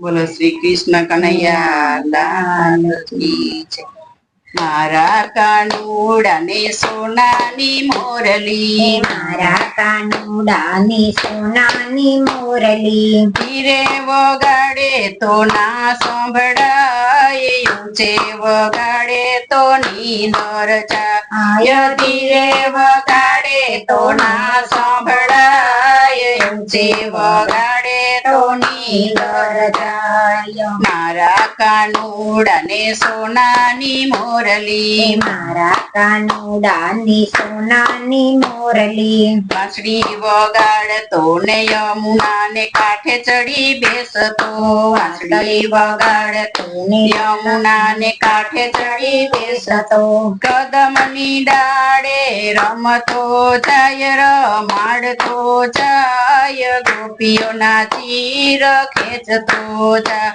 બોલો શ્રી કૃષ્ણ કનૈયા લાલ કી જય. મારા કાનુડાને સોનાની મોરલી, મારા કાનુડાની સોનાની મોરલી, ધીરે વગાડે તો ના સંભળાય, ઊંચે વગાડે તો નીંદર જાય. ધીરે વગાડે તો ના સંભળાય, ઊંચે વગાડે તો નીંદર જાય. મારા કાનુડાને સોનાની મોરલી, મારા કાનુડાની સોનાની મોરલી, વાંસળી વગાડતો ને યમુનાને કાંઠે ચડી બેસતો, વાંસળી વગાડતો ને યમુનાને કાંઠે ચડી બેસતો. કદમની ડાળે રમતો જાય, રમાડતો જાય, ગોપીઓના ચીર ખેંચતો જાય.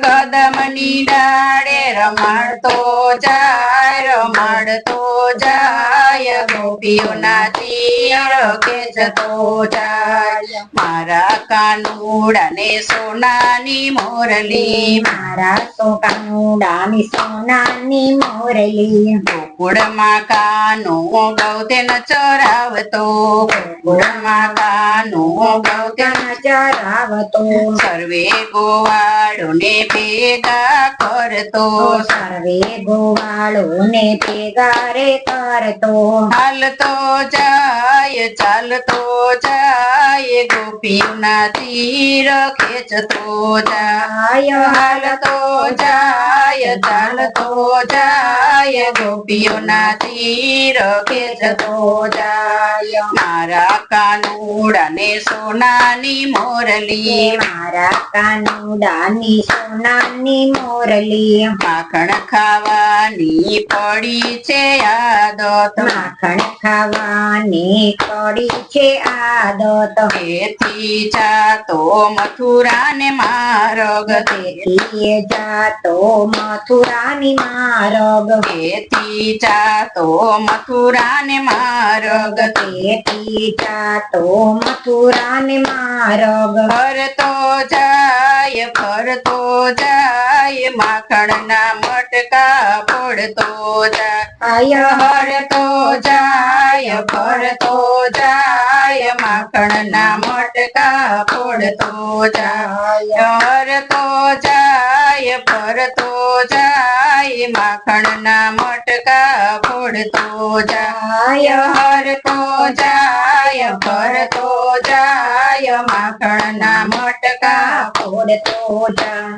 કદમની ડાળે રમાડતો જાય, રમાડતો જાય, ગોપીઓના ચીર ખેંચતો જાય. મારા કાનુડાને સોનાની મોરલી, મારા કાનુડાની સોનાની મોરલી, ગોકુળમાં કાનો ગૌતેન ચરાવતો, ગોકુળમાં કાનો ગૌતેન ચરાવતો, સર્વે ગોવાળોને ભેગા કરતો, સર્વે ગોવાળોને ભેગા રે કરતો. હાલતો જાય, ચાલતો જાય, ગોપીઓના તીર ખેંચતો જાય. હાલતો જાય, ચાલતો જાય, ગોપીઓના તીર ખેંચતો જાય. મારા કાનુડાને સોનાની મોરલી, મારા કાનુડાની સોનાની મોરલી, માખણ ખાવાની પડી છે આદત, માખણ ખાવાની પડી છે આદત. તેથી જાતો મથુરાને માર્ગ, તેથી જાતો મથુરાની માર્ગ, તેથી જાતો મથુરાને માર્ગ, તેથી જાતો મથુરાને માર્ગ. ફરતો જાય, ફરતો જાય, માખણના મટકા પડતો જાય. હરતો જાય, ફરતો જાય, માખણના મટકા પડતો જાય. હરતો જાય, ફરતો જાય, માખણના મટકા પડતો જાય. હરતો જાય, ફરતો જાય, માખણના મટકા ફોડતો જા.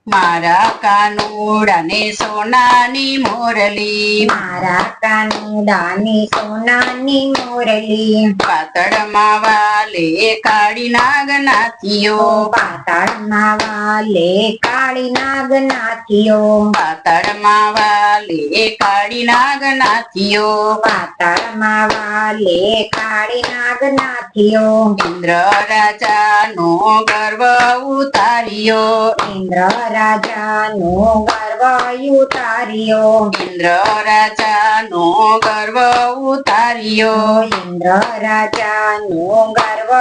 મારા કાનુડાને સોનાની મોરલી, મારા કાનુડાની સોનાની મોરલી, પાતળમાં વાલે કાળી નાગ નાથીઓ, પાતાળમાં વાલે કાળી નાગ નાથીઓ, પાતળમાં વાલે કાળી નાગ નાથીઓ, પાતાળમાં વાલે કાળી નાગ નાથીઓ. ઇન્દ્ર રાજાનો ગર્વ ઉતાર્યો, ઇન્દ્ર રાજાનો ગર્વ ઉતાર્યો, ઇન્દ્ર રાજાનો ગર્વ ઉતાર્યો. ઇન્દ્ર રાજાનો ગર્વ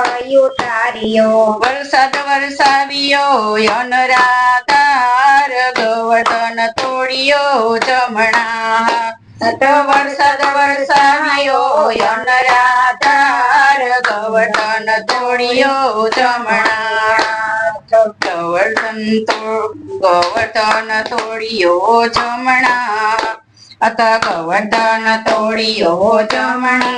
ઉતાર્યો. વરસાદ વરસાવ્યો અનરાધાર, ગોવર્ધન તોડ્યો જમણા. વરસાદ વરસાવ્યો અનરાધાર, ગોવર્ધન તોડ્યો જમણા. ગોવર્ધન તોડ્યો જમણા, ગોવર્ધન તોડ્યો જમણા.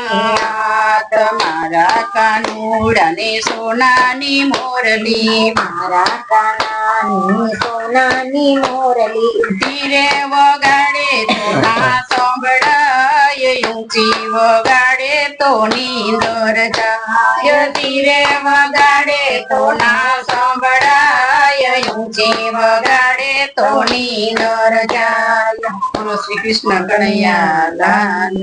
મારા કાનુડાને સોનાની મોરલી, મારા કાનાની સોનાની મોરલી, ધીરે વગાડે તો ના સંભળાય, ઊંચી વગાડે તો નીંદર જાય. ધીરે વગાડે તો ના સંભળાય, ઊંચી વગાડે તો નીંદર જાય. બોલો શ્રી કૃષ્ણ કનૈયા લાલ.